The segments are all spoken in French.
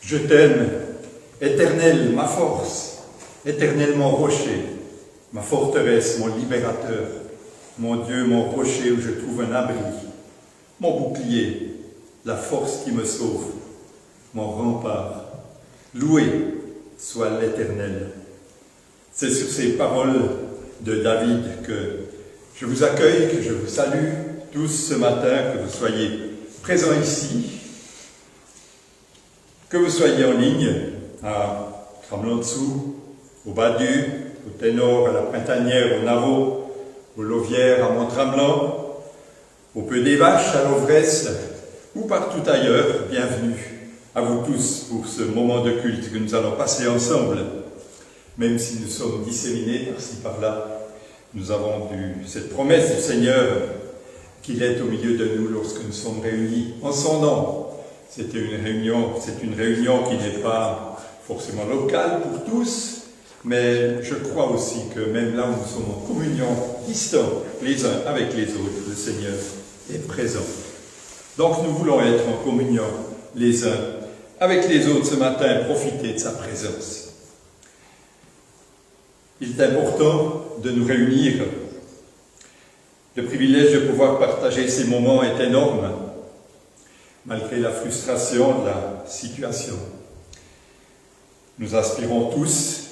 Je t'aime, Éternel, ma force, Éternel, mon rocher, ma forteresse, mon libérateur, mon Dieu, mon rocher où je trouve un abri, mon bouclier, la force qui me sauve, mon rempart. Loué soit l'Éternel. C'est sur ces paroles de David que je vous accueille, que je vous salue tous ce matin, que vous soyez présents ici, que vous soyez en ligne à Tramelon-Dessous, au Badu, au Ténor, à la Printanière, au Narot, au Lauvière, à Mont-Tramelan, au Peu des Vaches, à l'Auvresse, ou partout ailleurs. Bienvenue à vous tous pour ce moment de culte que nous allons passer ensemble. Même si nous sommes disséminés par-ci par-là, nous avons cette promesse du Seigneur qu'il est au milieu de nous lorsque nous sommes réunis en son nom. C'est une réunion qui n'est pas forcément locale pour tous, mais je crois aussi que même là où nous sommes en communion, distants les uns avec les autres, le Seigneur est présent. Donc nous voulons être en communion les uns avec les autres ce matin, profiter de sa présence. Il est important de nous réunir. Le privilège de pouvoir partager ces moments est énorme, malgré la frustration de la situation. Nous aspirons tous,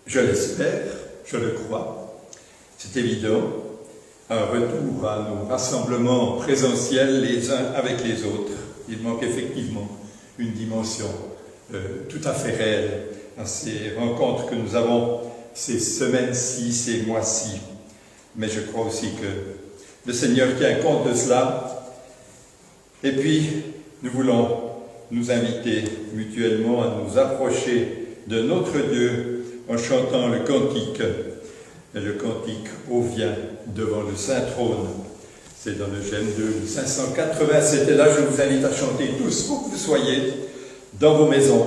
je l'espère, je le crois, c'est évident, à un retour à nos rassemblements présentiels les uns avec les autres. Il manque effectivement une dimension tout à fait réelle à ces rencontres que nous avons ces semaines-ci, ces mois-ci. Mais je crois aussi que le Seigneur tient compte de cela. Et puis, nous voulons nous inviter mutuellement à nous approcher de notre Dieu en chantant le cantique. Et le cantique « Ô viens devant le Saint Trône ». C'est dans le Gemme 2, 587. Et là, je vous invite à chanter tous, où que vous soyez, dans vos maisons,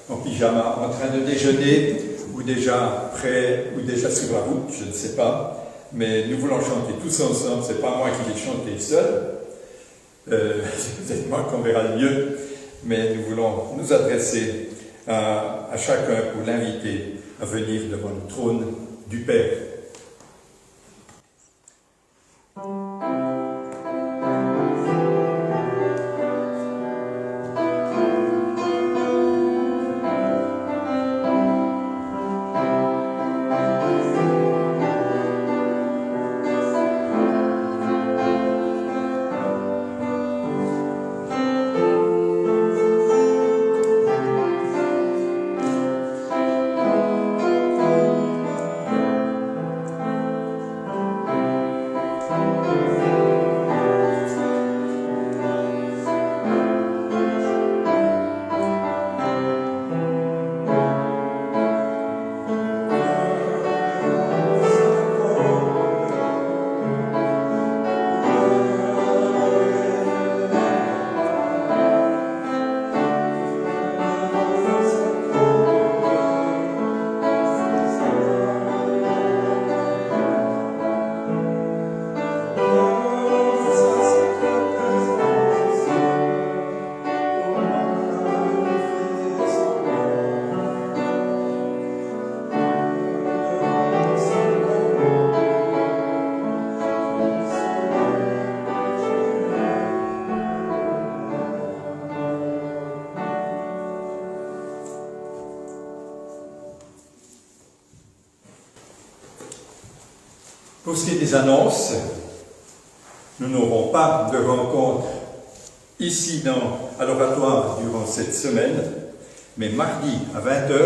en pyjama, en train de déjeuner, ou déjà prêt, ou déjà sur la route, je ne sais pas. Mais nous voulons chanter tous ensemble. Ce n'est pas moi qui vais chanter seul. C'est peut-être moi qu'on verra le mieux. Mais nous voulons nous adresser à chacun pour l'inviter à venir devant le trône du Père. Pour ce qui est des annonces, nous n'aurons pas de rencontre ici à l'oratoire durant cette semaine, mais mardi à 20h,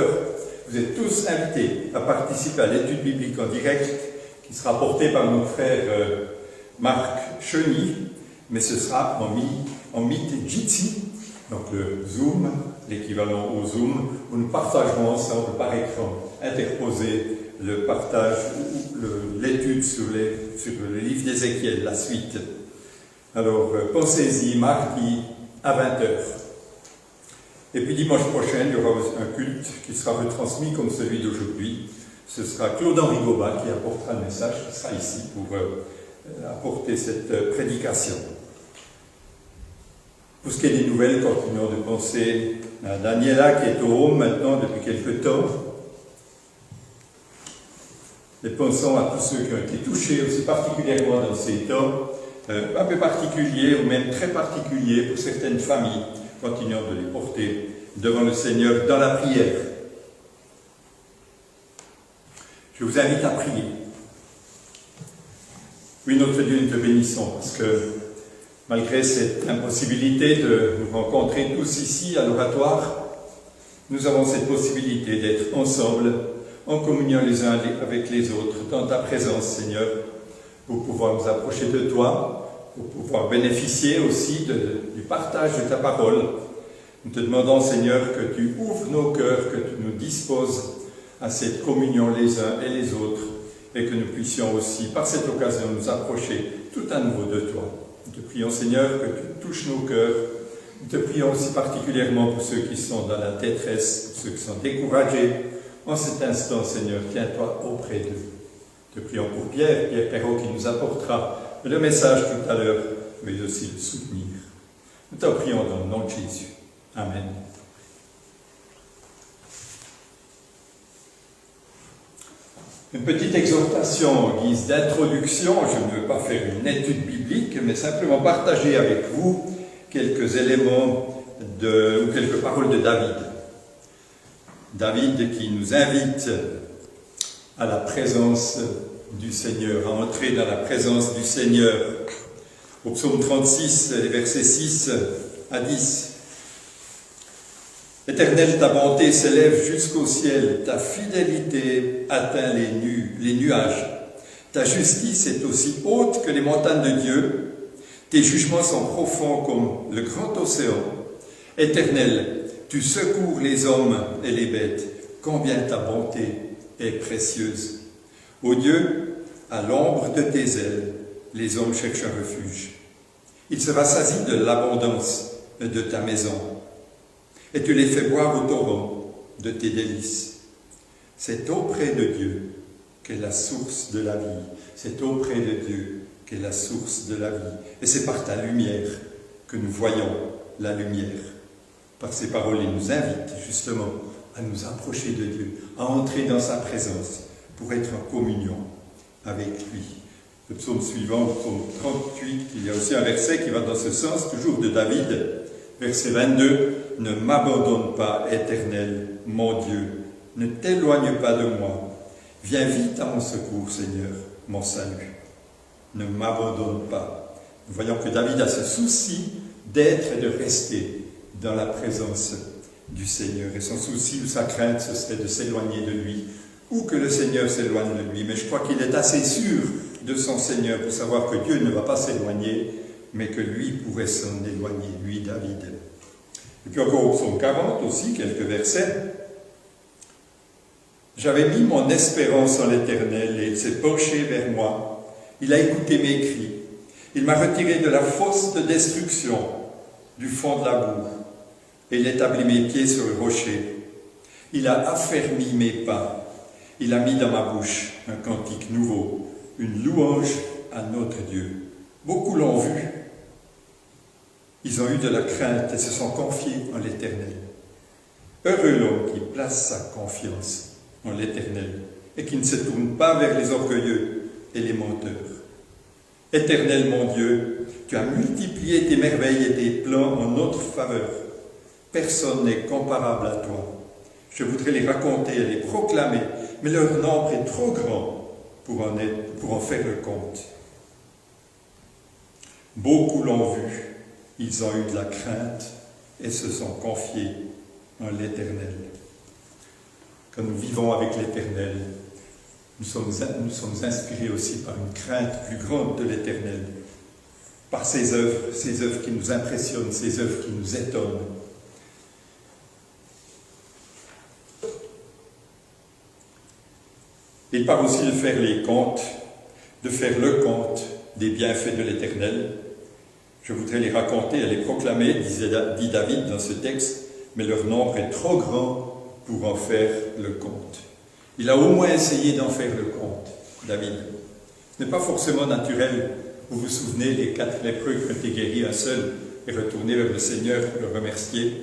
vous êtes tous invités à participer à l'étude biblique en direct qui sera portée par notre frère Marc Cheny, mais ce sera en Meet Jitsi, donc le Zoom, l'équivalent au Zoom, où nous partagerons ensemble par écran interposé le partage, l'étude sur le livre d'Ézéchiel, la suite. Alors, pensez-y, mardi à 20h. Et puis dimanche prochain, il y aura un culte qui sera retransmis comme celui d'aujourd'hui. Ce sera Claude-Henri Gobat qui apportera le message, qui sera ici pour apporter cette prédication. Pour ce qui est des nouvelles, continuons de penser à Daniela qui est au home maintenant depuis quelque temps. Et pensons à tous ceux qui ont été touchés aussi particulièrement dans ces temps, un peu particuliers ou même très particuliers pour certaines familles. Continuons de les porter devant le Seigneur dans la prière. Je vous invite à prier. Oui, notre Dieu, nous te bénissons parce que malgré cette impossibilité de nous rencontrer tous ici à l'oratoire, nous avons cette possibilité d'être ensemble, en communion les uns avec les autres, dans ta présence, Seigneur, pour pouvoir nous approcher de toi, pour pouvoir bénéficier aussi du partage de ta parole. Nous te demandons, Seigneur, que tu ouvres nos cœurs, que tu nous disposes à cette communion les uns et les autres, et que nous puissions aussi, par cette occasion, nous approcher tout à nouveau de toi. Nous te prions, Seigneur, que tu touches nos cœurs. Nous te prions aussi particulièrement pour ceux qui sont dans la détresse, pour ceux qui sont découragés. En cet instant, Seigneur, tiens-toi auprès d'eux. Nous te prions pour Pierre Perrault qui nous apportera le message tout à l'heure, mais aussi le soutenir. Nous te prions dans le nom de Jésus. Amen. Une petite exhortation en guise d'introduction. Je ne veux pas faire une étude biblique, mais simplement partager avec vous quelques éléments ou quelques paroles de David. David qui nous invite à la présence du Seigneur, à entrer dans la présence du Seigneur. Au psaume 36, les versets 6 à 10. Éternel, ta bonté s'élève jusqu'au ciel, ta fidélité atteint les nuages. Ta justice est aussi haute que les montagnes de Dieu. Tes jugements sont profonds comme le grand océan. Éternel, tu secours les hommes et les bêtes. Combien ta bonté est précieuse. Ô Dieu, à l'ombre de tes ailes, les hommes cherchent un refuge. Ils se rassasient de l'abondance de ta maison. Et tu les fais boire au torrent de tes délices. C'est auprès de Dieu qu'est la source de la vie. C'est auprès de Dieu qu'est la source de la vie. Et c'est par ta lumière que nous voyons la lumière. Par ces paroles, il nous invite justement à nous approcher de Dieu, à entrer dans sa présence pour être en communion avec lui. Le psaume suivant, le psaume 38, il y a aussi un verset qui va dans ce sens, toujours de David, verset 22. « Ne m'abandonne pas, Éternel, mon Dieu, ne t'éloigne pas de moi. Viens vite à mon secours, Seigneur, mon salut. Ne m'abandonne pas. » Nous voyons que David a ce souci d'être et de rester dans la présence du Seigneur. Et son souci ou sa crainte, ce serait de s'éloigner de lui, ou que le Seigneur s'éloigne de lui. Mais je crois qu'il est assez sûr de son Seigneur pour savoir que Dieu ne va pas s'éloigner, mais que lui pourrait s'en éloigner, lui, David. Et puis encore au psaume 40 aussi, quelques versets. « J'avais mis mon espérance en l'Éternel et il s'est penché vers moi. Il a écouté mes cris. Il m'a retiré de la fosse de destruction, du fond de la boue. Et il établit mes pieds sur le rocher. Il a affermi mes pas. Il a mis dans ma bouche un cantique nouveau, une louange à notre Dieu. Beaucoup l'ont vu. Ils ont eu de la crainte et se sont confiés en l'Éternel. Heureux l'homme qui place sa confiance en l'Éternel et qui ne se tourne pas vers les orgueilleux et les menteurs. Éternel mon Dieu, tu as multiplié tes merveilles et tes plans en notre faveur. Personne n'est comparable à toi. Je voudrais les raconter et les proclamer, mais leur nombre est trop grand pour en faire le compte. Beaucoup l'ont vu, ils ont eu de la crainte et se sont confiés en l'Éternel. Quand nous vivons avec l'Éternel, nous sommes inspirés aussi par une crainte plus grande de l'Éternel, par ses œuvres qui nous impressionnent, ses œuvres qui nous étonnent. Il parle aussi de faire les comptes, de faire le compte des bienfaits de l'Éternel. Je voudrais les raconter et les proclamer, dit David dans ce texte, mais leur nombre est trop grand pour en faire le compte. Il a au moins essayé d'en faire le compte, David. Ce n'est pas forcément naturel. Vous vous souvenez des 4 lépreux qui ont été guéris, un seul et retourner vers le Seigneur pour le remercier.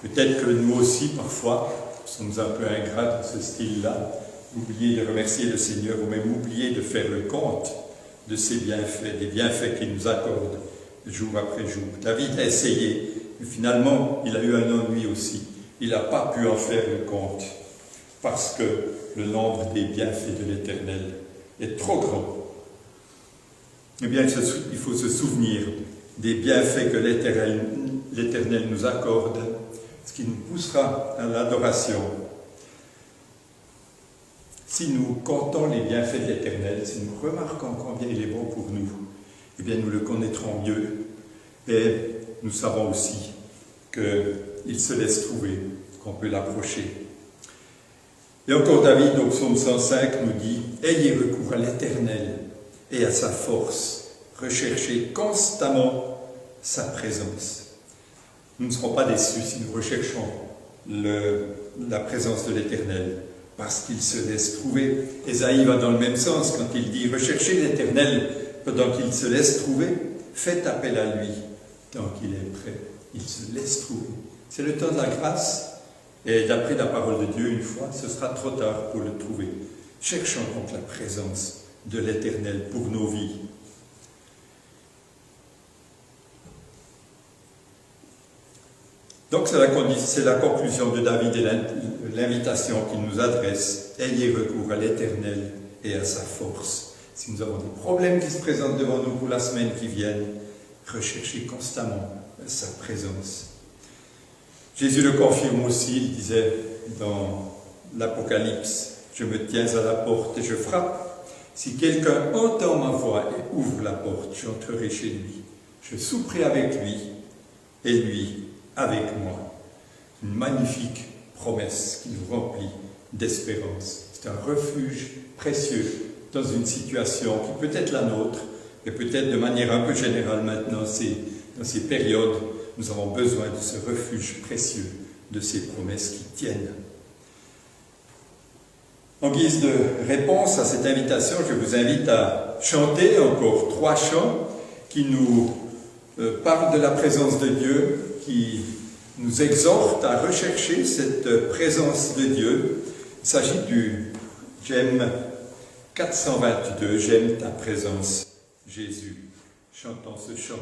Peut-être que nous aussi, parfois, sommes un peu ingrats dans ce style-là, oublier de remercier le Seigneur ou même oublier de faire le compte de ses bienfaits, des bienfaits qu'il nous accorde jour après jour. David a essayé, mais finalement, il a eu un ennui aussi. Il n'a pas pu en faire le compte parce que le nombre des bienfaits de l'Éternel est trop grand. Eh bien, il faut se souvenir des bienfaits que l'Éternel nous accorde, ce qui nous poussera à l'adoration. Si nous comptons les bienfaits de l'Éternel, si nous remarquons combien il est bon pour nous, eh bien nous le connaîtrons mieux. Et nous savons aussi qu'il se laisse trouver, qu'on peut l'approcher. Et encore David, au psaume 105, nous dit « Ayez recours à l'Éternel et à sa force, recherchez constamment sa présence. » Nous ne serons pas déçus si nous recherchons la présence de l'Éternel, parce qu'il se laisse trouver. Ésaïe va dans le même sens quand il dit « Recherchez l'Éternel pendant qu'il se laisse trouver, faites appel à lui tant qu'il est prêt. » Il se laisse trouver. C'est le temps de la grâce, et d'après la parole de Dieu, une fois, ce sera trop tard pour le trouver. Cherchons donc la présence de l'Éternel pour nos vies. Donc c'est la conclusion de David et l'invitation qu'il nous adresse. Ayez recours à l'Éternel et à sa force. Si nous avons des problèmes qui se présentent devant nous pour la semaine qui vient, recherchez constamment sa présence. Jésus le confirme aussi, il disait dans l'Apocalypse, « Je me tiens à la porte et je frappe. Si quelqu'un entend ma voix et ouvre la porte, j'entrerai chez lui. Je souperai avec lui et lui avec moi. » Une magnifique promesse qui nous remplit d'espérance. C'est un refuge précieux dans une situation qui peut être la nôtre, et peut-être de manière un peu générale maintenant, dans ces périodes, nous avons besoin de ce refuge précieux, de ces promesses qui tiennent. En guise de réponse à cette invitation, je vous invite à chanter encore 3 chants qui nous parlent de la présence de Dieu, qui nous exhortent à rechercher cette présence de Dieu. Il s'agit du J'aime 422, J'aime ta présence, Jésus. Chantons ce chant.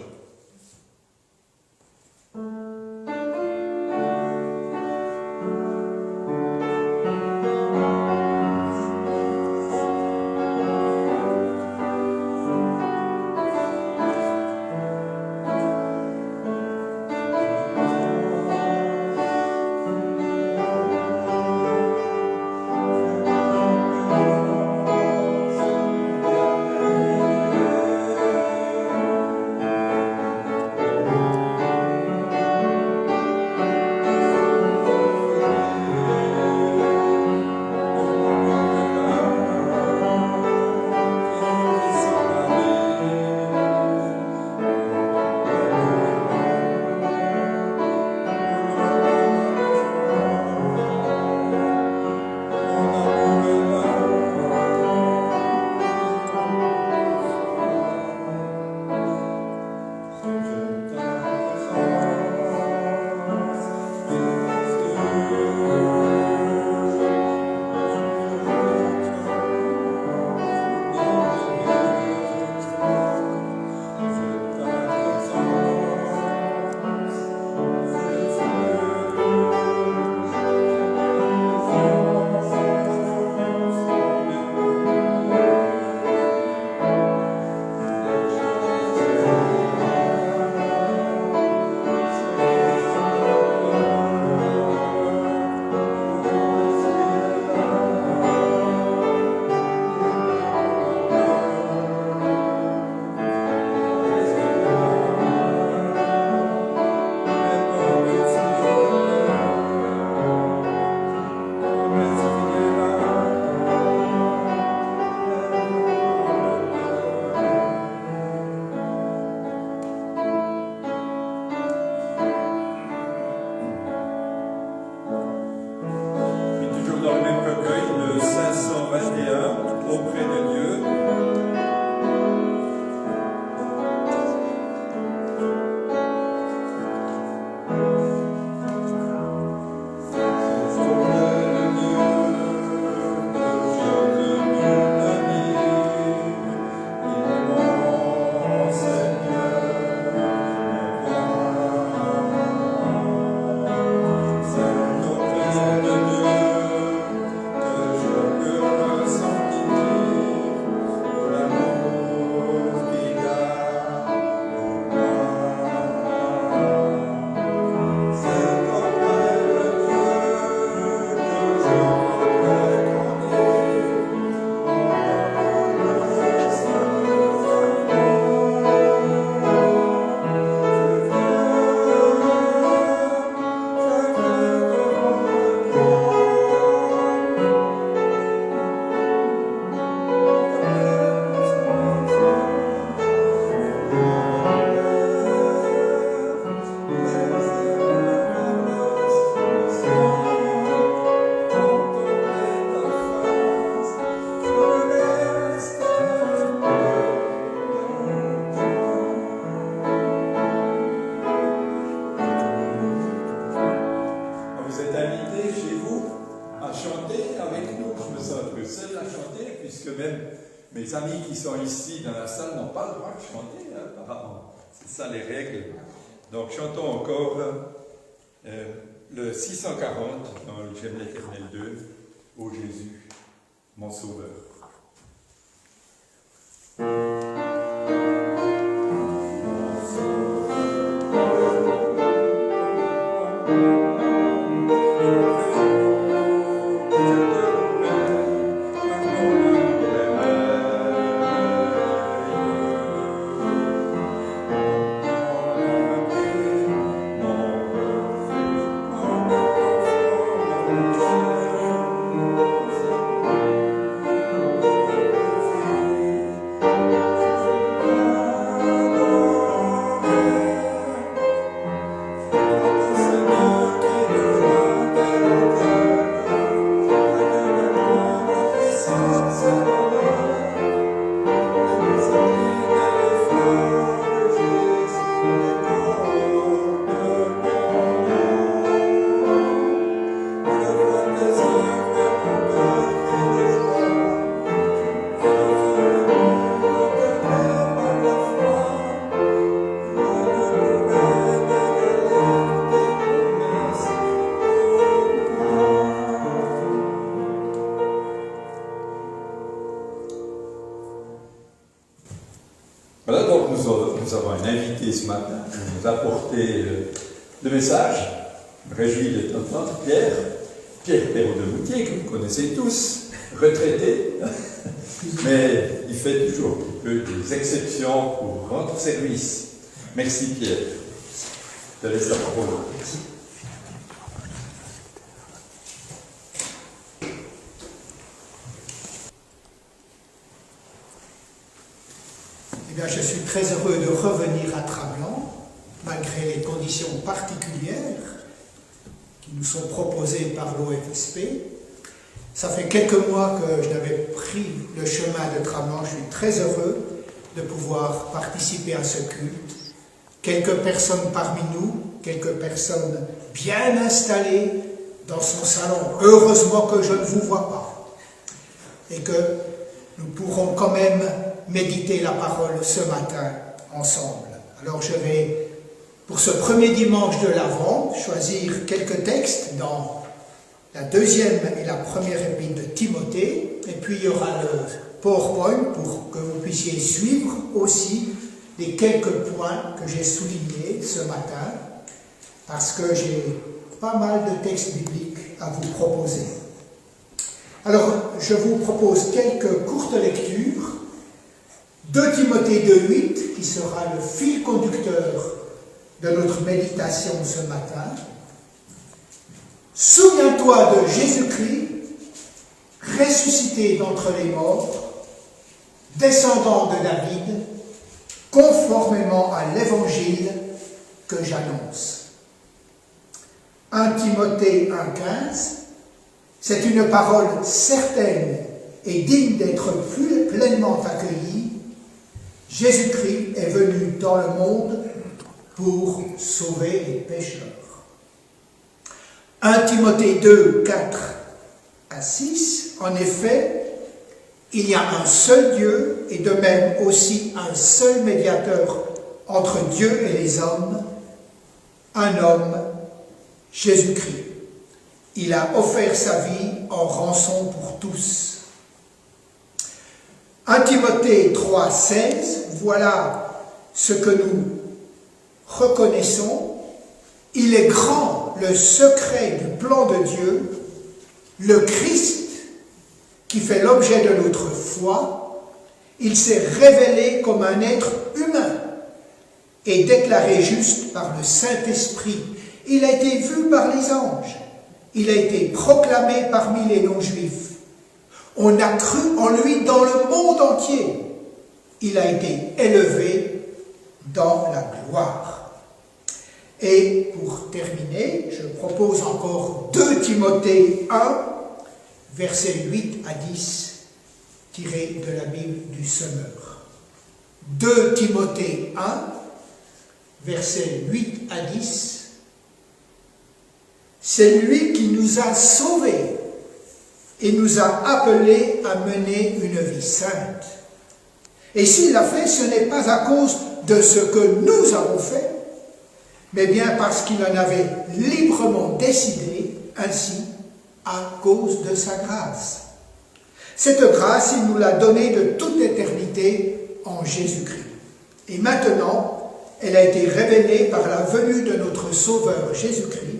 chanter avec nous. Je me sens un peu seul à chanter, puisque même mes amis qui sont ici dans la salle n'ont pas le droit de chanter, hein, apparemment. C'est ça les règles. Donc chantons encore le 640 dans le J'aime l'Éternel 2, ô Jésus, mon Sauveur. Voilà, donc nous avons un invité ce matin qui nous a apporté le message. Je me réjouis de t'entendre, Pierre Perrault de Moutier, que vous connaissez tous, retraité, mais il fait toujours un peu des exceptions pour rendre service. Merci Pierre. Je te laisse la parole. Eh bien, je suis très heureux de revenir à Trablant, malgré les conditions particulières qui nous sont proposées par l'OFSP. Ça fait quelques mois que je n'avais pris le chemin de Trablant. Je suis très heureux de pouvoir participer à ce culte. Quelques personnes parmi nous, quelques personnes bien installées dans son salon. Heureusement que je ne vous vois pas. Et que nous pourrons quand même méditer la parole ce matin ensemble. Alors je vais, pour ce premier dimanche de l'Avent, choisir quelques textes dans la deuxième et la première épître de Timothée, et puis il y aura le PowerPoint pour que vous puissiez suivre aussi les quelques points que j'ai soulignés ce matin, parce que j'ai pas mal de textes bibliques à vous proposer. Alors, je vous propose quelques courtes lectures. 2 Timothée 2,8, qui sera le fil conducteur de notre méditation ce matin. Souviens-toi de Jésus-Christ, ressuscité d'entre les morts, descendant de David, conformément à l'évangile que j'annonce. 1 Timothée 1,15, c'est une parole certaine et digne d'être plus pleinement accueillie. Jésus-Christ est venu dans le monde pour sauver les pécheurs. 1 Timothée 2, 4 à 6, en effet, il y a un seul Dieu et de même aussi un seul médiateur entre Dieu et les hommes, un homme, Jésus-Christ. Il a offert sa vie en rançon pour tous. 1 Timothée 3, 16, voilà ce que nous reconnaissons. Il est grand le secret du plan de Dieu, le Christ qui fait l'objet de notre foi. Il s'est révélé comme un être humain et déclaré juste par le Saint-Esprit. Il a été vu par les anges. Il a été proclamé parmi les non-juifs. On a cru en lui dans le monde entier. Il a été élevé dans la gloire. Et pour terminer, je propose encore 2 Timothée 1, versets 8 à 10, tirés de la Bible du Semeur. 2 Timothée 1, versets 8 à 10. C'est lui qui nous a sauvés et nous a appelés à mener une vie sainte. Et s'il l'a fait, ce n'est pas à cause de ce que nous avons fait, mais bien parce qu'il en avait librement décidé, ainsi à cause de sa grâce. Cette grâce, il nous l'a donnée de toute éternité en Jésus-Christ. Et maintenant, elle a été révélée par la venue de notre Sauveur Jésus-Christ.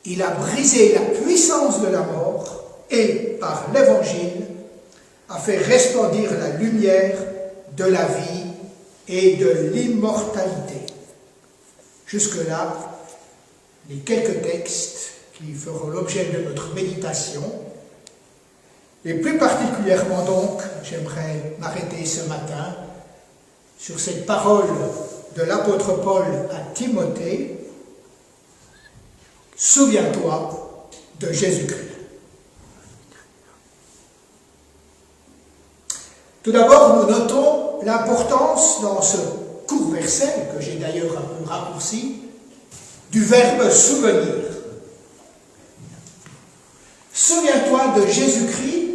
Il a brisé la puissance de la mort et, par l'Évangile, a fait resplendir la lumière de la vie et de l'immortalité. Jusque-là, les quelques textes qui feront l'objet de notre méditation. Et plus particulièrement donc, j'aimerais m'arrêter ce matin sur cette parole de l'apôtre Paul à Timothée. Souviens-toi de Jésus-Christ. Tout d'abord, nous notons l'importance dans ce court verset, que j'ai d'ailleurs un peu raccourci, du verbe souvenir. Souviens-toi de Jésus-Christ,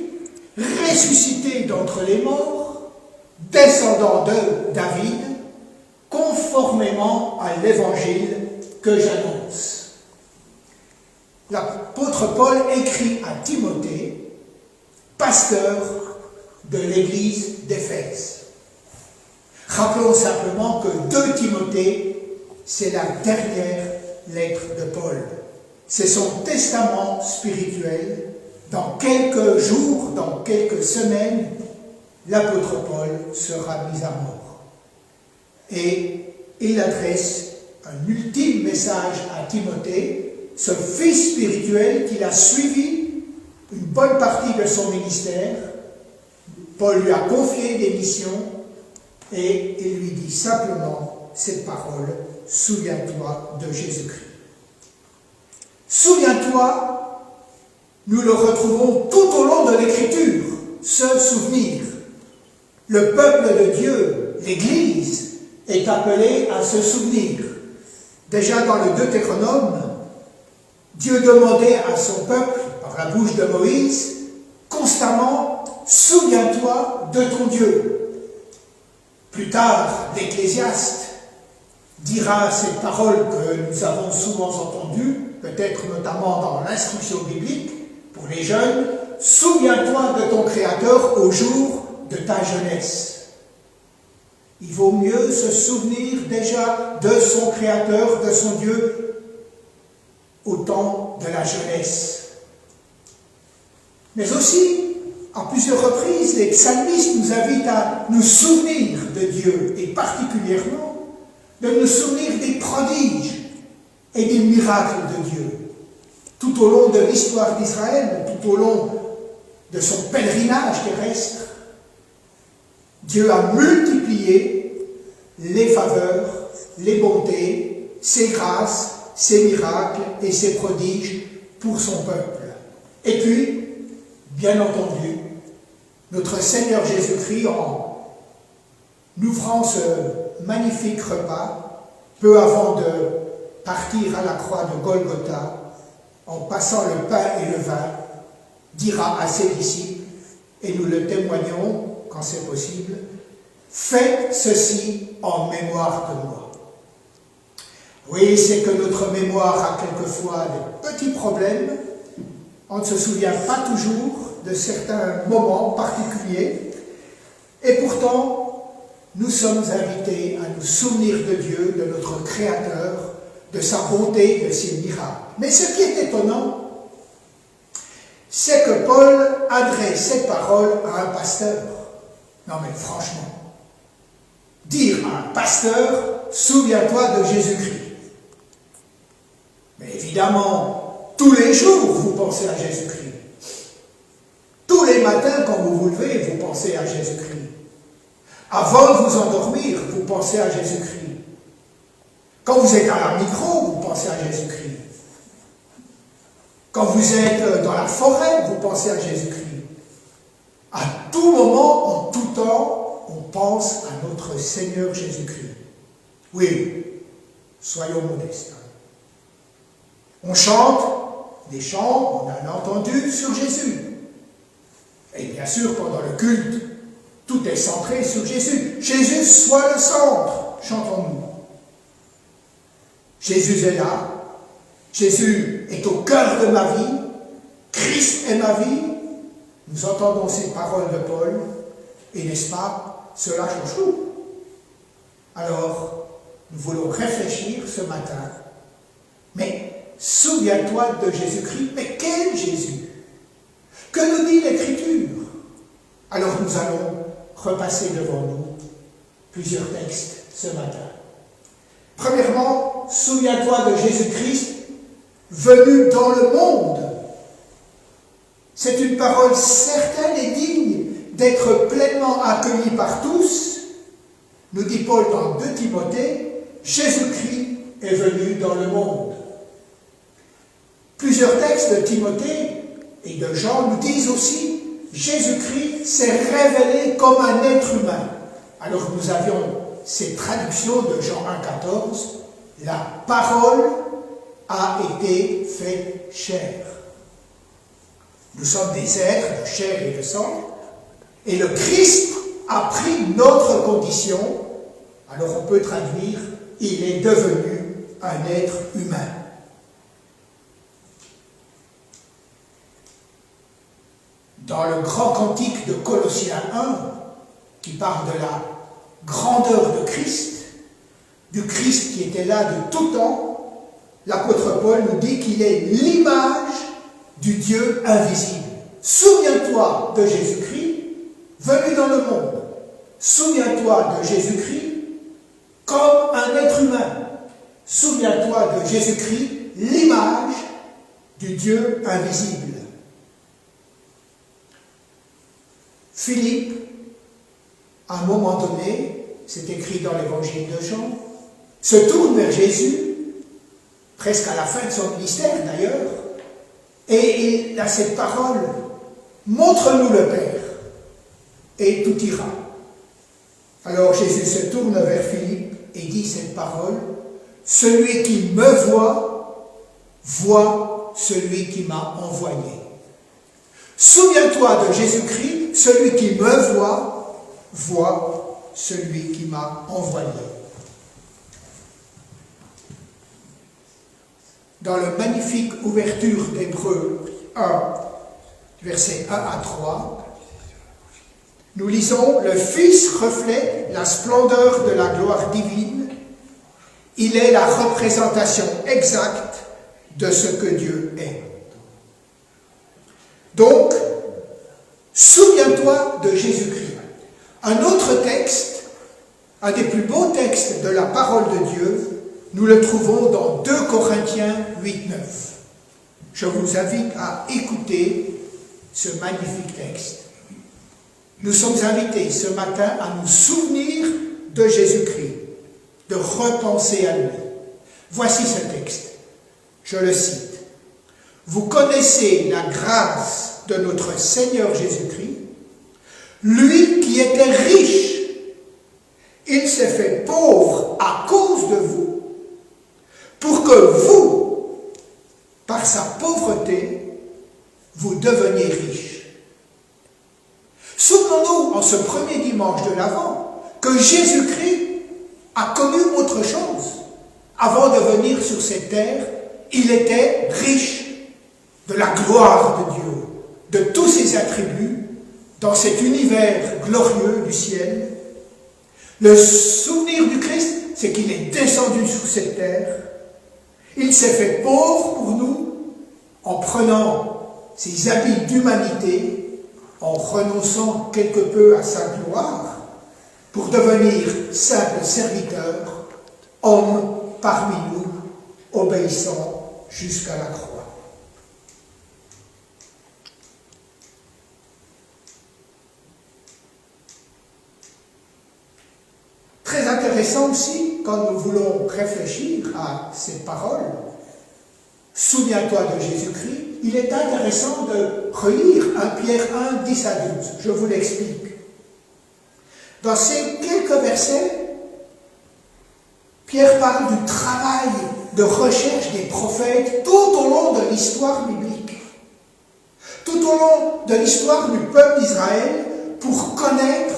ressuscité d'entre les morts, descendant de David, conformément à l'évangile que j'annonce. L'apôtre Paul écrit à Timothée, pasteur de l'église d'Éphèse. Rappelons simplement que 2 Timothée, c'est la dernière lettre de Paul. C'est son testament spirituel. Dans quelques jours, dans quelques semaines, l'apôtre Paul sera mis à mort. Et il adresse un ultime message à Timothée, ce fils spirituel qu'il a suivi une bonne partie de son ministère. Paul lui a confié des missions et il lui dit simplement cette parole, souviens-toi de Jésus-Christ. Souviens-toi, nous le retrouvons tout au long de l'Écriture, ce souvenir. Le peuple de Dieu, l'Église, est appelé à se souvenir. Déjà dans le Deutéronome, Dieu demandait à son peuple, par la bouche de Moïse, constamment, souviens-toi de ton Dieu. Plus tard, l'Ecclésiaste dira ces paroles que nous avons souvent entendues, peut-être notamment dans l'instruction biblique, pour les jeunes, souviens-toi de ton Créateur au jour de ta jeunesse. Il vaut mieux se souvenir déjà de son Créateur, de son Dieu, au temps de la jeunesse. Mais aussi, à plusieurs reprises, les psalmistes nous invitent à nous souvenir de Dieu, et particulièrement de nous souvenir des prodiges et des miracles de Dieu. Tout au long de l'histoire d'Israël, tout au long de son pèlerinage terrestre, Dieu a multiplié les faveurs, les bontés, ses grâces, ses miracles et ses prodiges pour son peuple. Et puis, bien entendu, notre Seigneur Jésus-Christ, en ouvrant ce magnifique repas, peu avant de partir à la croix de Golgotha, en passant le pain et le vin, dira à ses disciples, et nous le témoignons quand c'est possible, « Faites ceci en mémoire de moi ». Oui, c'est que notre mémoire a quelquefois des petits problèmes. On ne se souvient pas toujours de certains moments particuliers. Et pourtant, nous sommes invités à nous souvenir de Dieu, de notre Créateur, de sa bonté, de ses miracles. Mais ce qui est étonnant, c'est que Paul adresse cette parole à un pasteur. Non mais franchement, dire à un pasteur, souviens-toi de Jésus-Christ. Mais évidemment, tous les jours, vous pensez à Jésus-Christ. Tous les matins, quand vous vous levez, vous pensez à Jésus-Christ. Avant de vous endormir, vous pensez à Jésus-Christ. Quand vous êtes à la micro, vous pensez à Jésus-Christ. Quand vous êtes dans la forêt, vous pensez à Jésus-Christ. À tout moment, en tout temps, on pense à notre Seigneur Jésus-Christ. Oui, soyons modestes. On chante, des chants, on en a entendu sur Jésus. Et bien sûr, pendant le culte, tout est centré sur Jésus. Jésus soit le centre, chantons-nous. Jésus est là. Jésus est au cœur de ma vie. Christ est ma vie. Nous entendons ces paroles de Paul. Et n'est-ce pas, cela change tout. Alors, nous voulons réfléchir ce matin. Mais souviens-toi de Jésus-Christ. Mais quel Jésus? Que nous dit l'Écriture? Alors nous allons repasser devant nous plusieurs textes ce matin. Premièrement, souviens-toi de Jésus-Christ venu dans le monde. C'est une parole certaine et digne d'être pleinement accueillie par tous. Nous dit Paul dans 2 Timothée, Jésus-Christ est venu dans le monde. Plusieurs textes de Timothée et de Jean nous disent aussi Jésus-Christ s'est révélé comme un être humain. Alors nous avions ces traductions de Jean 1,14, la parole a été faite chair. Nous sommes des êtres de chair et de sang, et le Christ a pris notre condition. Alors on peut traduire, il est devenu un être humain. Dans le grand cantique de Colossiens 1, qui parle de la grandeur de Christ, du Christ qui était là de tout temps, l'apôtre Paul nous dit qu'il est l'image du Dieu invisible. Souviens-toi de Jésus-Christ venu dans le monde. Souviens-toi de Jésus-Christ comme un être humain. Souviens-toi de Jésus-Christ, l'image du Dieu invisible. Philippe, à un moment donné, c'est écrit dans l'évangile de Jean, se tourne vers Jésus, presque à la fin de son ministère d'ailleurs, et il a cette parole, montre-nous le Père, et tout ira. Alors Jésus se tourne vers Philippe et dit cette parole, celui qui me voit, voit celui qui m'a envoyé. Souviens-toi de Jésus-Christ, celui qui me voit, voit celui qui m'a envoyé. Dans la magnifique ouverture d'Hébreux 1, versets 1 à 3, nous lisons « Le Fils reflète la splendeur de la gloire divine. Il est la représentation exacte de ce que Dieu est. » Donc, souviens-toi de Jésus-Christ. Un autre texte, un des plus beaux textes de la parole de Dieu, nous le trouvons dans 2 Corinthiens 8, 9. Je vous invite à écouter ce magnifique texte. Nous sommes invités ce matin à nous souvenir de Jésus-Christ, de repenser à lui. Voici ce texte, je le cite. Vous connaissez la grâce de notre Seigneur Jésus-Christ, lui qui était riche, il s'est fait pauvre à cause de vous, pour que vous, par sa pauvreté, vous deveniez riches. Souvenons-nous, en ce premier dimanche de l'Avent, que Jésus-Christ a connu autre chose. Avant de venir sur cette terre, il était riche de la gloire de Dieu, de tous ses attributs, dans cet univers glorieux du ciel. Le souvenir du Christ, c'est qu'il est descendu sur cette terre. Il s'est fait pauvre pour nous en prenant ses habits d'humanité, en renonçant quelque peu à sa gloire, pour devenir simple serviteur, homme parmi nous, obéissant jusqu'à la croix. Très intéressant aussi, quand nous voulons réfléchir à ces paroles, souviens-toi de Jésus-Christ, il est intéressant de relire 1 Pierre 1, 10 à 12. Je vous l'explique. Dans ces quelques versets, Pierre parle du travail de recherche des prophètes tout au long de l'histoire biblique, tout au long de l'histoire du peuple d'Israël, pour connaître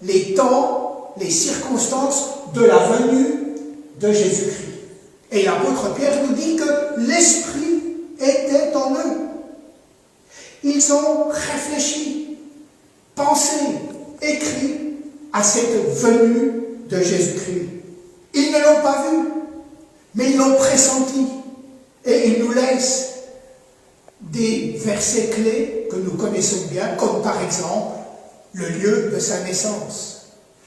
les temps, les circonstances de la venue de Jésus-Christ. Et l'apôtre Pierre nous dit que l'Esprit était en eux. Ils ont réfléchi, pensé, écrit à cette venue de Jésus-Christ. Ils ne l'ont pas vu, mais ils l'ont pressenti. Et il nous laisse des versets clés que nous connaissons bien, comme par exemple le lieu de sa naissance,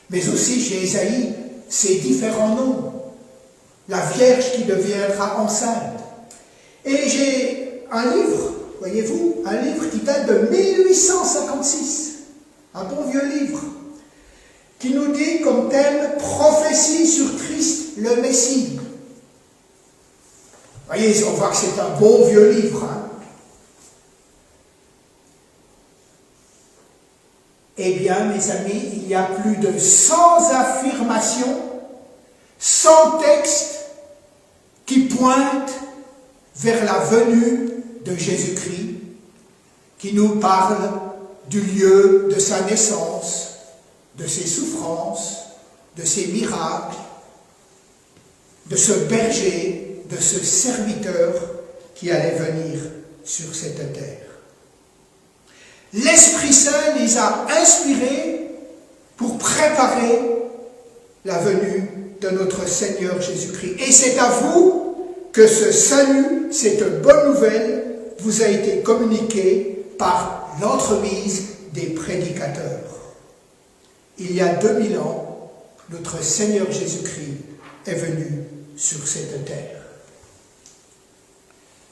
mais aussi chez Ésaïe, ses différents noms, la Vierge qui deviendra enceinte. Et j'ai un livre, voyez-vous, un livre qui date de 1856, un bon vieux livre, qui nous dit comme thème « Prophétie sur Christ le Messie ». Vous voyez, on voit que c'est un bon vieux livre. Eh bien, mes amis, il y a plus de 100 affirmations, 100 textes qui pointent vers la venue de Jésus-Christ, qui nous parlent du lieu de sa naissance, de ses souffrances, de ses miracles, de ce berger, de ce serviteur qui allait venir sur cette terre. L'Esprit Saint les a inspirés pour préparer la venue de notre Seigneur Jésus-Christ. Et c'est à vous que ce salut, cette bonne nouvelle, vous a été communiquée par l'entremise des prédicateurs. Il y a 2000 ans, notre Seigneur Jésus-Christ est venu sur cette terre.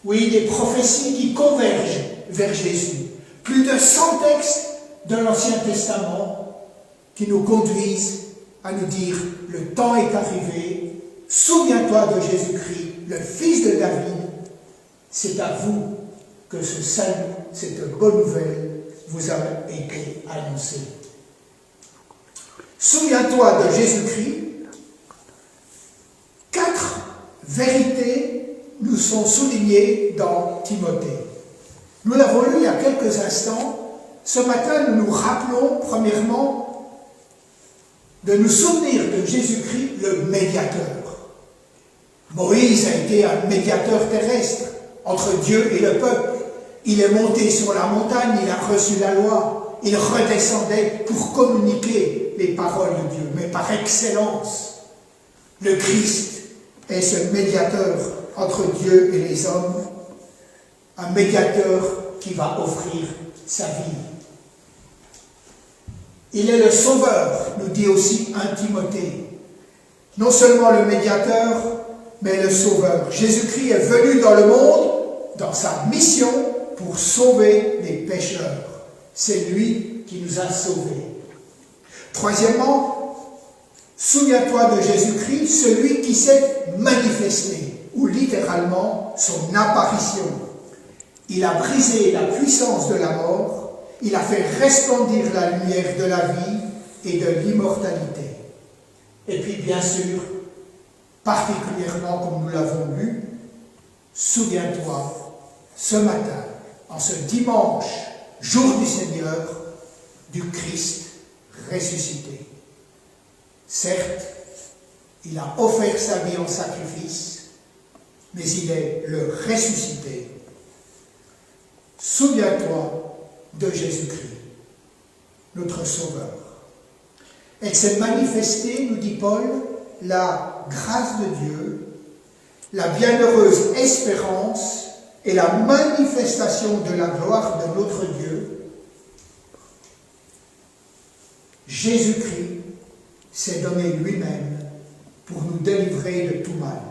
Oui, des prophéties qui convergent vers Jésus. Plus de 100 textes de l'Ancien Testament qui nous conduisent à nous dire « Le temps est arrivé, souviens-toi de Jésus-Christ, le fils de David, c'est à vous que ce salut, cette bonne nouvelle vous a été annoncée. » Souviens-toi de Jésus-Christ. 4 vérités nous sont soulignées dans Timothée. Nous l'avons lu il y a quelques instants. Ce matin, nous nous rappelons, premièrement, de nous souvenir de Jésus-Christ, le médiateur. Moïse a été un médiateur terrestre entre Dieu et le peuple. Il est monté sur la montagne, il a reçu la loi. Il redescendait pour communiquer les paroles de Dieu. Mais par excellence, le Christ est ce médiateur entre Dieu et les hommes. Un médiateur qui va offrir sa vie. Il est le sauveur, nous dit aussi 1 Timothée. Non seulement le médiateur, mais le sauveur. Jésus-Christ est venu dans le monde, dans sa mission, pour sauver les pécheurs. C'est lui qui nous a sauvés. Troisièmement, souviens-toi de Jésus-Christ, celui qui s'est manifesté, ou littéralement son apparition. Il a brisé la puissance de la mort, il a fait resplendir la lumière de la vie et de l'immortalité. Et puis bien sûr, particulièrement comme nous l'avons lu, souviens-toi ce matin, en ce dimanche, jour du Seigneur, du Christ ressuscité. Certes, il a offert sa vie en sacrifice, mais il est le ressuscité. Souviens-toi de Jésus-Christ, notre Sauveur. Elle s'est manifestée, nous dit Paul, la grâce de Dieu, la bienheureuse espérance et la manifestation de la gloire de notre Dieu. Jésus-Christ s'est donné lui-même pour nous délivrer de tout mal.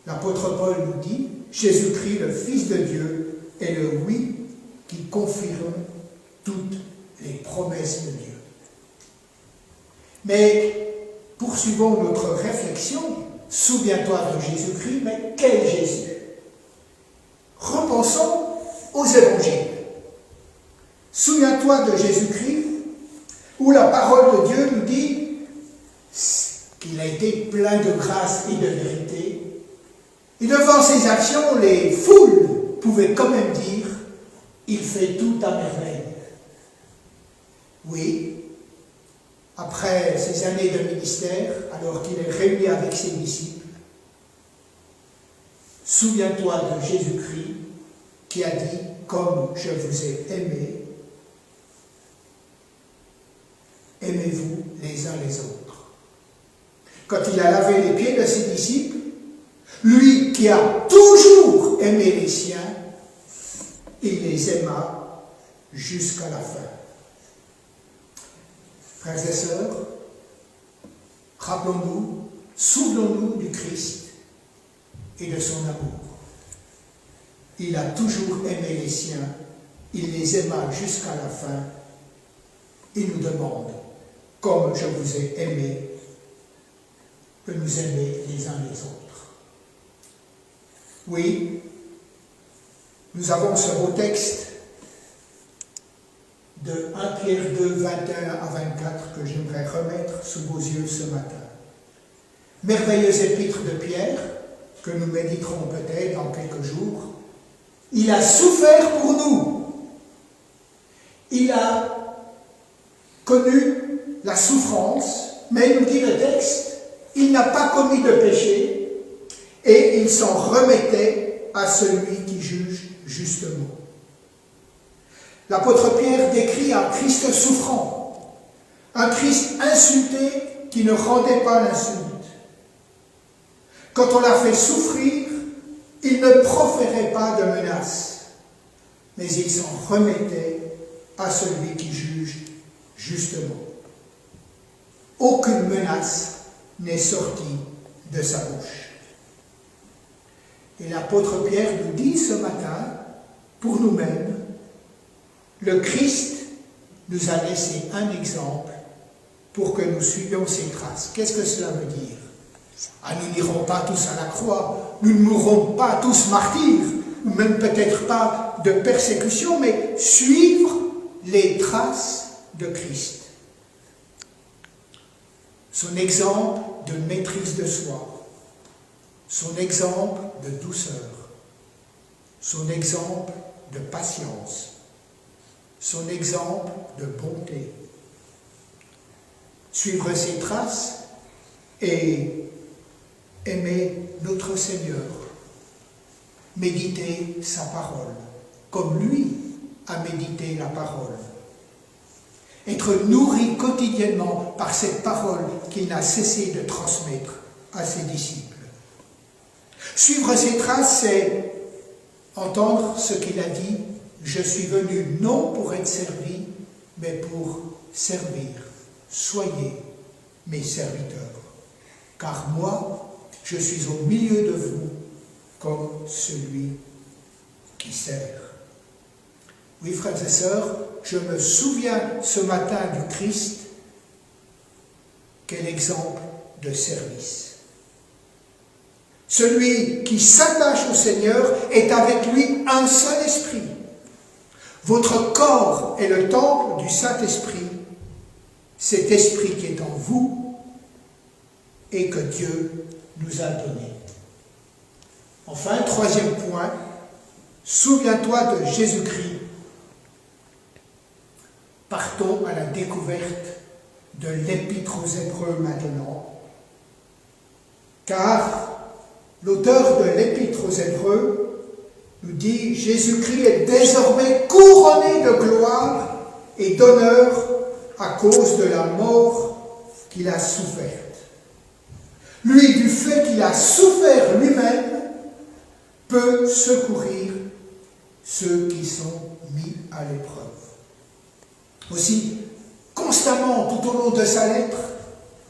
L'apôtre Paul nous dit, Jésus-Christ, le Fils de Dieu, est le oui qui confirme toutes les promesses de Dieu. Mais poursuivons notre réflexion. Souviens-toi de Jésus-Christ, mais quel Jésus? Repensons aux évangiles. Souviens-toi de Jésus-Christ, où la parole de Dieu nous dit qu'il a été plein de grâce et de vérité, Et devant ces actions, les foules pouvaient quand même dire « Il fait tout à merveille ». Oui, après ces années de ministère, alors qu'il est réuni avec ses disciples, souviens-toi de Jésus-Christ qui a dit « Comme je vous ai aimé, aimez-vous les uns les autres ». Quand il a lavé les pieds de ses disciples, lui qui a toujours aimé les siens, il les aima jusqu'à la fin. Frères et sœurs, rappelons-nous, souvenons-nous du Christ et de son amour. Il a toujours aimé les siens, il les aima jusqu'à la fin. Il nous demande, comme je vous ai aimé, de nous aimer les uns les autres. Oui, nous avons ce beau texte de 1 Pierre 2, 21 à 24 que j'aimerais remettre sous vos yeux ce matin. Merveilleuse épître de Pierre, que nous méditerons peut-être dans quelques jours. Il a souffert pour nous. Il a connu la souffrance, mais nous dit le texte, il n'a pas commis de péché et il s'en remettait à celui qui juge justement. L'apôtre Pierre décrit un Christ souffrant, un Christ insulté qui ne rendait pas l'insulte. Quand on l'a fait souffrir, il ne proférait pas de menaces, mais il s'en remettait à celui qui juge justement. Aucune menace n'est sortie de sa bouche. Et l'apôtre Pierre nous dit ce matin, pour nous-mêmes, le Christ nous a laissé un exemple pour que nous suivions ses traces. Qu'est-ce que cela veut dire? Nous n'irons pas tous à la croix, nous ne mourrons pas tous martyrs, ou même peut-être pas de persécution, mais suivre les traces de Christ. Son exemple de maîtrise de soi, son exemple de douceur, son exemple de patience, son exemple de bonté. Suivre ses traces et aimer notre Seigneur, méditer sa parole, comme lui a médité la parole. Être nourri quotidiennement par cette parole qu'il n'a cessé de transmettre à ses disciples. Suivre ses traces, c'est entendre ce qu'il a dit, je suis venu non pour être servi, mais pour servir. Soyez mes serviteurs, car moi, je suis au milieu de vous comme celui qui sert. Oui, frères et sœurs, je me souviens ce matin du Christ, quel exemple de service. Celui qui s'attache au Seigneur est avec lui un seul esprit. Votre corps est le temple du Saint-Esprit, cet esprit qui est en vous et que Dieu nous a donné. Enfin, troisième point, souviens-toi de Jésus-Christ. Partons à la découverte de l'Épître aux Hébreux maintenant, car l'auteur de l'Épître aux Hébreux nous dit « Jésus-Christ est désormais couronné de gloire et d'honneur à cause de la mort qu'il a soufferte. Lui, du fait qu'il a souffert lui-même, peut secourir ceux qui sont mis à l'épreuve. » Aussi, constamment, tout au long de sa lettre,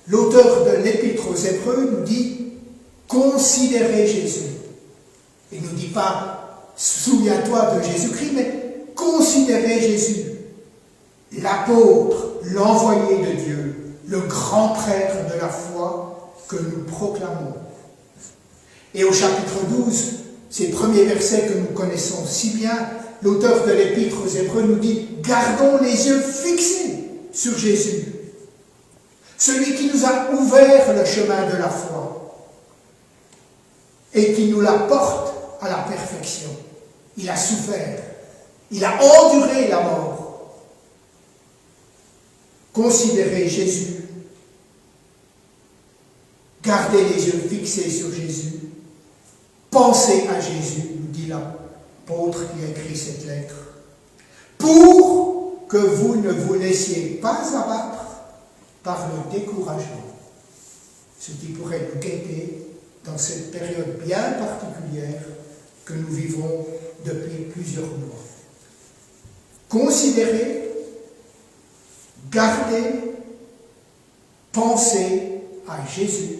l'auteur de l'Épître aux Hébreux nous dit « Considérez Jésus ». Il ne nous dit pas « Souviens-toi de Jésus-Christ », mais « Considérez Jésus ». L'apôtre, l'envoyé de Dieu, le grand prêtre de la foi que nous proclamons. Et au chapitre 12, ces premiers versets que nous connaissons si bien, l'auteur de l'Épître aux Hébreux nous dit « Gardons les yeux fixés sur Jésus, celui qui nous a ouvert le chemin de la foi. et qui nous la porte à la perfection. Il a souffert, il a enduré la mort. Considérez Jésus, gardez les yeux fixés sur Jésus, pensez à Jésus, nous dit l'apôtre qui a écrit cette lettre, pour que vous ne vous laissiez pas abattre par le découragement, ce qui pourrait nous guetter dans cette période bien particulière que nous vivons depuis plusieurs mois. Considérez, gardez, pensez à Jésus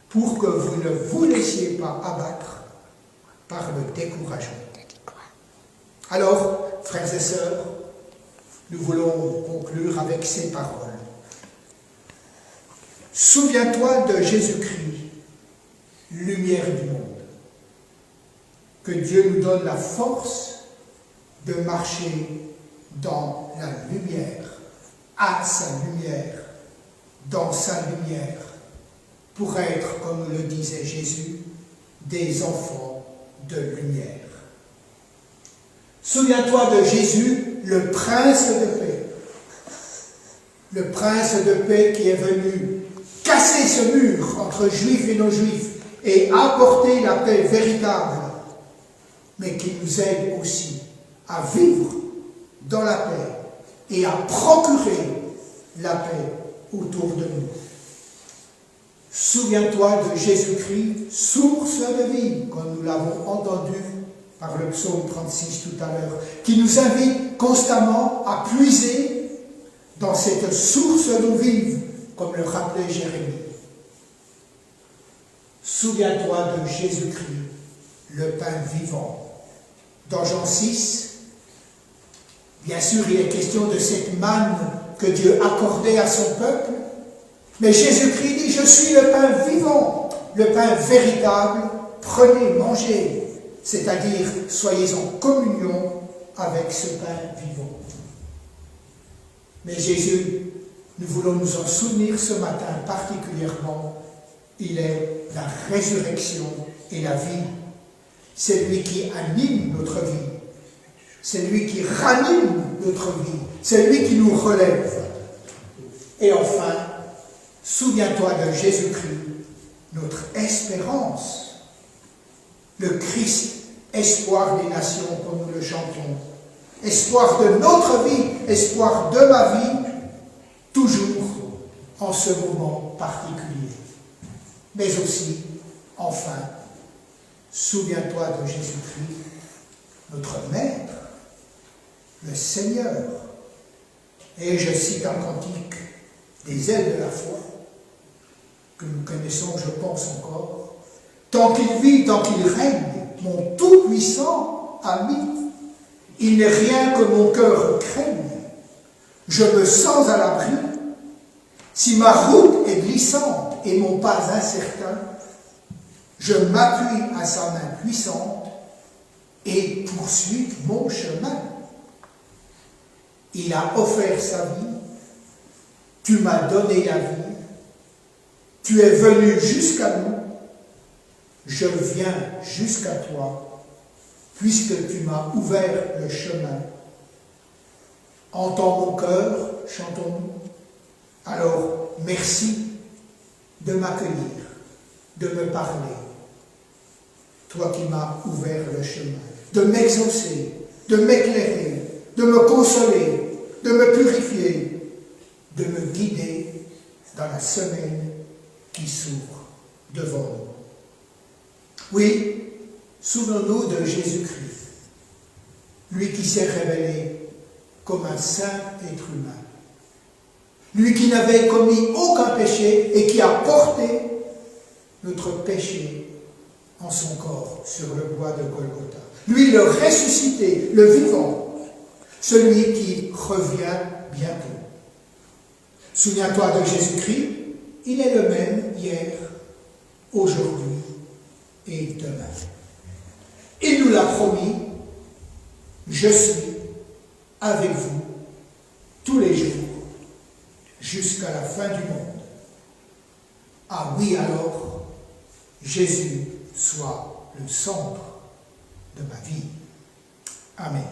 pour que vous ne vous laissiez pas abattre par le découragement. Alors, frères et sœurs, nous voulons conclure avec ces paroles. Souviens-toi de Jésus-Christ, lumière du monde. Que Dieu nous donne la force de marcher dans la lumière, à sa lumière, dans sa lumière, pour être, comme le disait Jésus, des enfants de lumière. Souviens-toi de Jésus, le prince de paix. Le prince de paix qui est venu casser ce mur entre juifs et non-juifs et apporter la paix véritable, mais qui nous aide aussi à vivre dans la paix et à procurer la paix autour de nous. Souviens-toi de Jésus-Christ, source de vie, comme nous l'avons entendu par le psaume 36 tout à l'heure, qui nous invite constamment à puiser dans cette source d'eau vive, comme le rappelait Jérémie. Souviens-toi de Jésus-Christ, le pain vivant. Dans Jean 6, bien sûr, il est question de cette manne que Dieu accordait à son peuple, mais Jésus-Christ dit, je suis le pain vivant, le pain véritable, prenez, mangez, c'est-à-dire soyez en communion avec ce pain vivant. Mais Jésus, nous voulons nous en souvenir ce matin particulièrement, il est la résurrection et la vie. C'est lui qui anime notre vie. C'est lui qui ranime notre vie. C'est lui qui nous relève. Et enfin, souviens-toi de Jésus-Christ, notre espérance. Le Christ, espoir des nations, comme nous le chantons. Espoir de notre vie, espoir de ma vie, toujours en ce moment particulier. Mais aussi, enfin, souviens-toi de Jésus-Christ, notre Maître, le Seigneur. Et je cite un cantique des ailes de la foi, que nous connaissons, je pense encore. Tant qu'il vit, tant qu'il règne, mon tout-puissant ami, il n'est rien que mon cœur craigne. Je me sens à l'abri. Si ma route est glissante et mon pas incertain, je m'appuie à sa main puissante et poursuis mon chemin. Il a offert sa vie, tu m'as donné la vie, tu es venu jusqu'à nous, je viens jusqu'à toi, puisque tu m'as ouvert le chemin. Entends mon cœur, chantons-nous. Alors, merci de m'accueillir, de me parler. Toi qui m'as ouvert le chemin, de m'exaucer, de m'éclairer, de me consoler, de me purifier, de me guider dans la semaine qui s'ouvre devant nous. Oui, souvenons-nous de Jésus-Christ, lui qui s'est révélé comme un saint être humain, lui qui n'avait commis aucun péché et qui a porté notre péché en son corps sur le bois de Golgotha. Lui le ressuscité, le vivant, celui qui revient bientôt. Souviens-toi de Jésus-Christ, il est le même hier, aujourd'hui et demain. Il nous l'a promis, je suis avec vous tous les jours jusqu'à la fin du monde. Ah oui alors, Jésus soit le centre de ma vie. Amen.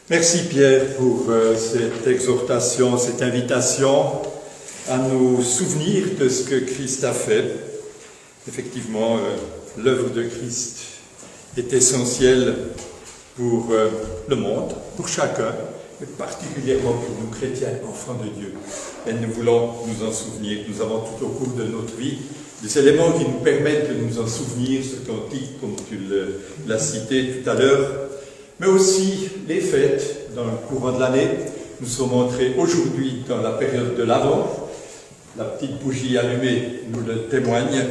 Merci Pierre pour cette exhortation, cette invitation à nous souvenir de ce que Christ a fait. Effectivement, l'œuvre de Christ est essentielle pour le monde, pour chacun, mais particulièrement pour nous chrétiens, enfants de Dieu. Et nous voulons nous en souvenir. Nous avons tout au cours de notre vie des éléments qui nous permettent de nous en souvenir, ce cantique, comme tu l'as cité tout à l'heure, mais aussi les fêtes dans le courant de l'année. Nous sommes entrés aujourd'hui dans la période de l'Avent. La petite bougie allumée nous le témoigne,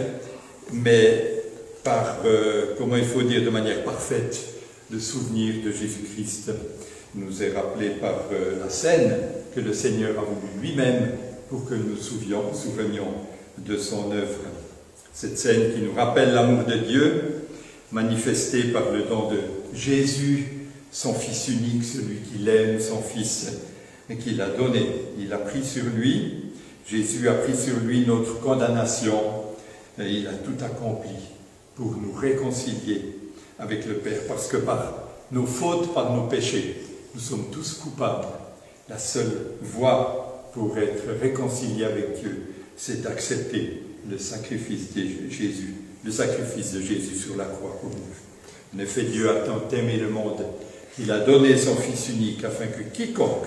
mais par, comment il faut dire, de manière parfaite, le souvenir de Jésus-Christ nous est rappelé par la scène que le Seigneur a voulu lui-même pour que nous souvenions de son œuvre. Cette scène qui nous rappelle l'amour de Dieu, manifesté par le don de Jésus, son Fils unique, celui qu'il aime, son Fils, et qu'il a donné. Il a pris sur lui, Jésus a pris sur lui notre condamnation, et il a tout accompli pour nous réconcilier avec le Père, parce que par nos fautes, par nos péchés, nous sommes tous coupables. La seule voie pour être réconcilié avec Dieu, c'est d'accepter le sacrifice de Jésus, sur la croix pour nous. En effet, Dieu a tant aimé le monde qu'il a donné son Fils unique afin que quiconque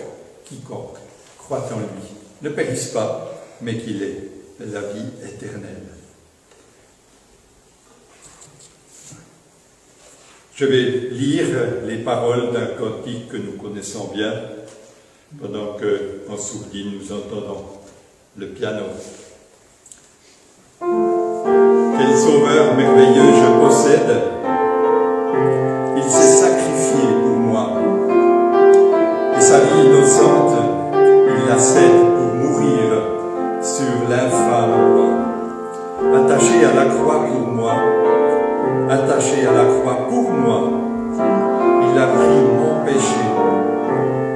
croit en lui ne périsse pas, mais qu'il ait la vie éternelle. Je vais lire les paroles d'un cantique que nous connaissons bien, pendant qu'en sourdine nous entendons le piano. Quel sauveur merveilleux je possède, il s'est sacrifié pour moi, et sa vie innocente, il la cède pour mourir sur l'infâme croix. Attaché à la croix pour moi, attaché à la croix pour moi, il a pris mon péché,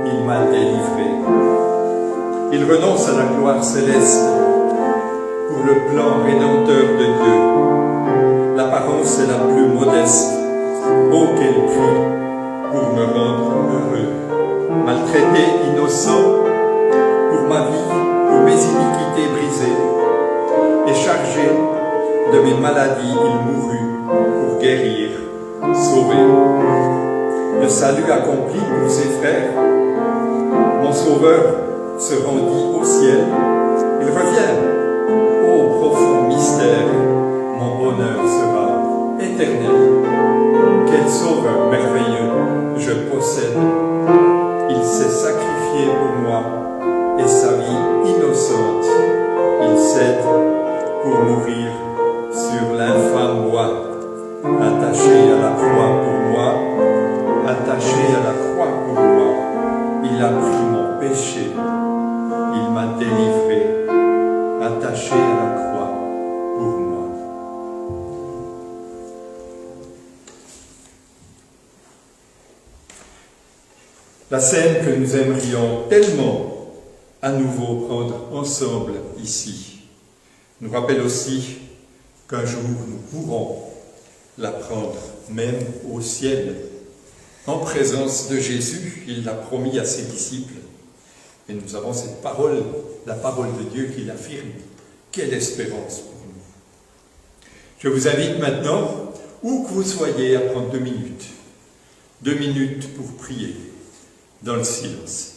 il m'a délivré. Il renonce à la gloire céleste pour le plan rédempteur de Dieu. L'apparence est la plus modeste. Oh, quel prix pour me rendre heureux. Maltraité, innocent, pour ma vie, pour mes iniquités brisées, et chargé de mes maladies, il mourut pour guérir, sauver. Le salut accompli pour ses frères, mon sauveur se rendit au ciel, il revient. Ô profond mystère, mon bonheur sera éternel. Quel sauveur merveilleux je possède. Il s'est sacrifié pour moi et sa vie innocente, il cède pour mourir sur l'infâme bois. Attaché à la croix pour moi, attaché à la croix pour moi, il a pris mon péché, il m'a délivré. Attaché à la croix pour moi. La scène que nous aimerions tellement à nouveau prendre ensemble ici nous rappelle aussi qu'un jour nous pourrons la prendre même au ciel, en présence de Jésus. Il l'a promis à ses disciples. Et nous avons cette parole, la parole de Dieu qui l'affirme. Quelle espérance pour nous. Je vous invite maintenant, où que vous soyez, à prendre 2 minutes. 2 minutes pour prier, dans le silence.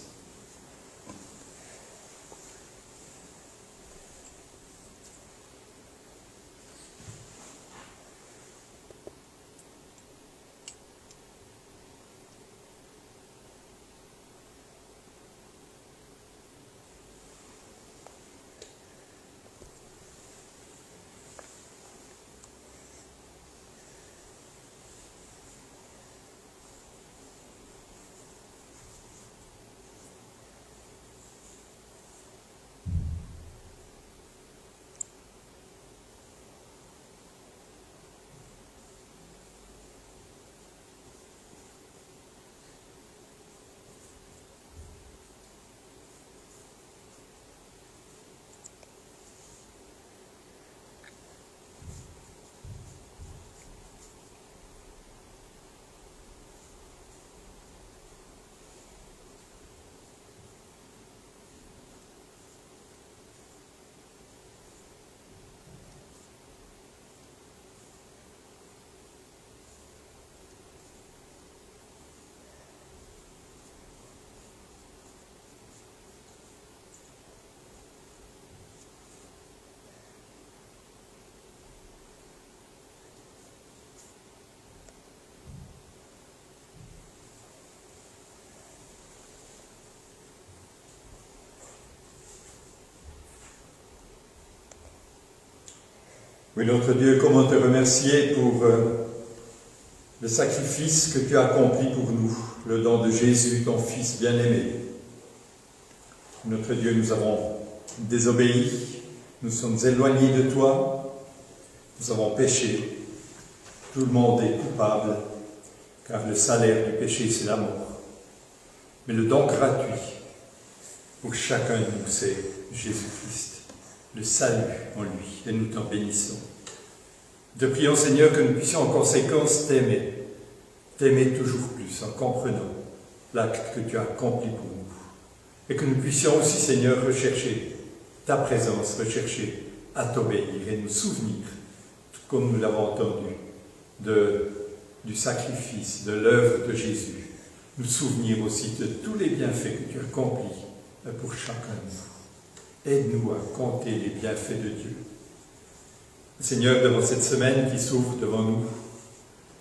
Oui, notre Dieu, comment te remercier pour le sacrifice que tu as accompli pour nous, le don de Jésus, ton Fils bien-aimé. Notre Dieu, nous avons désobéi, nous sommes éloignés de toi, nous avons péché. Tout le monde est coupable, car le salaire du péché, c'est la mort. Mais le don gratuit pour chacun de nous, c'est Jésus-Christ, le salut en lui, et nous t'en bénissons. Te prions, Seigneur, que nous puissions en conséquence t'aimer toujours plus, en comprenant l'acte que tu as accompli pour nous. Et que nous puissions aussi, Seigneur, rechercher ta présence, rechercher à t'obéir et nous souvenir, tout comme nous l'avons entendu, du sacrifice, de l'œuvre de Jésus. Nous souvenir aussi de tous les bienfaits que tu as accomplis pour chacun de nous. Aide-nous à compter les bienfaits de Dieu. Seigneur, devant cette semaine qui s'ouvre devant nous,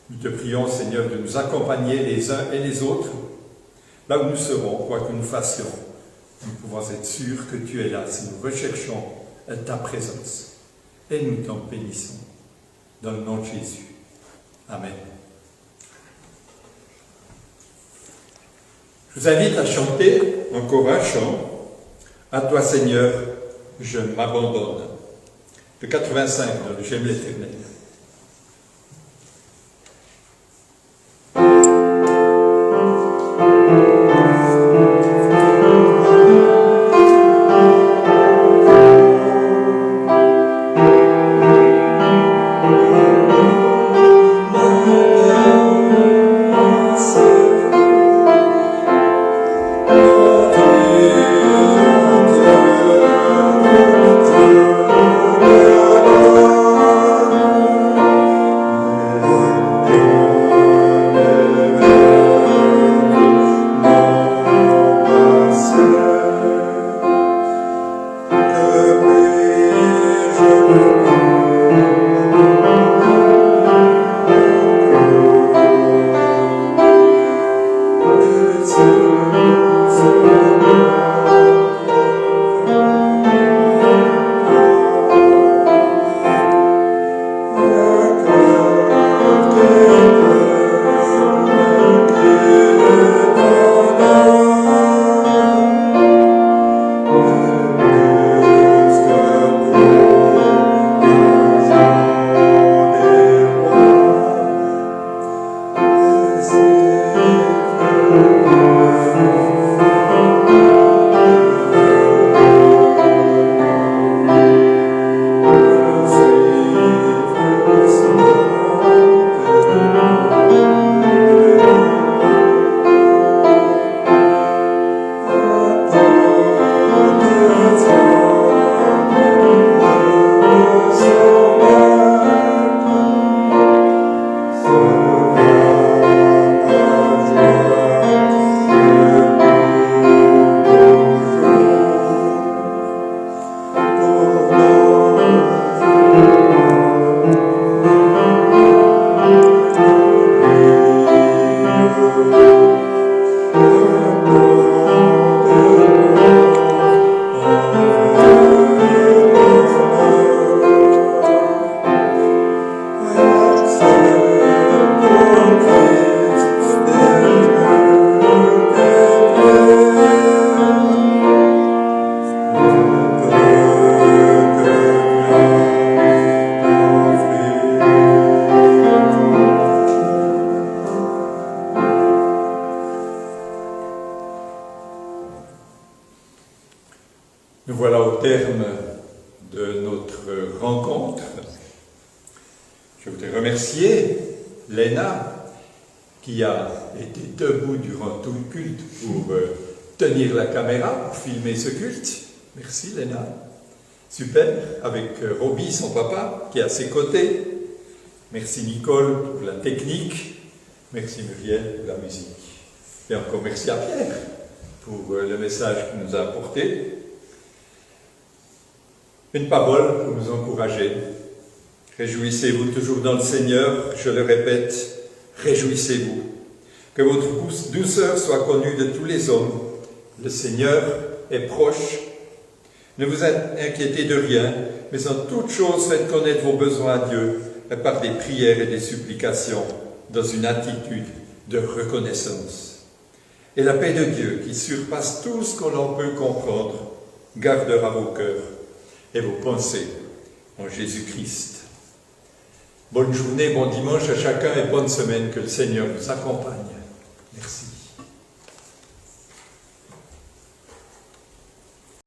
nous te prions, Seigneur, de nous accompagner les uns et les autres, là où nous serons, quoi que nous fassions. Nous pouvons être sûrs que tu es là si nous recherchons ta présence. Et nous t'en bénissons. Dans le nom de Jésus. Amen. Je vous invite à chanter encore un chant. À toi, Seigneur, je m'abandonne. Le 85 dans le J'aime l'Éternel. Nous voilà au terme de notre rencontre. Je voudrais remercier Léna qui a été debout durant tout le culte pour tenir la caméra, pour filmer ce culte. Merci Léna. Super, avec Roby, son papa, qui est à ses côtés. Merci Nicole pour la technique. Merci Muriel pour la musique. Et encore merci à Pierre pour le message qu'il nous a apporté. Une parole pour nous encourager. Réjouissez-vous toujours dans le Seigneur, je le répète, réjouissez-vous. Que votre douceur soit connue de tous les hommes. Le Seigneur est proche. Ne vous inquiétez de rien, mais en toute chose faites connaître vos besoins à Dieu par des prières et des supplications, dans une attitude de reconnaissance. Et la paix de Dieu, qui surpasse tout ce qu'on peut comprendre, gardera vos cœurs et vos pensées en Jésus-Christ. Bonne journée, bon dimanche à chacun et bonne semaine, que le Seigneur vous accompagne. Merci.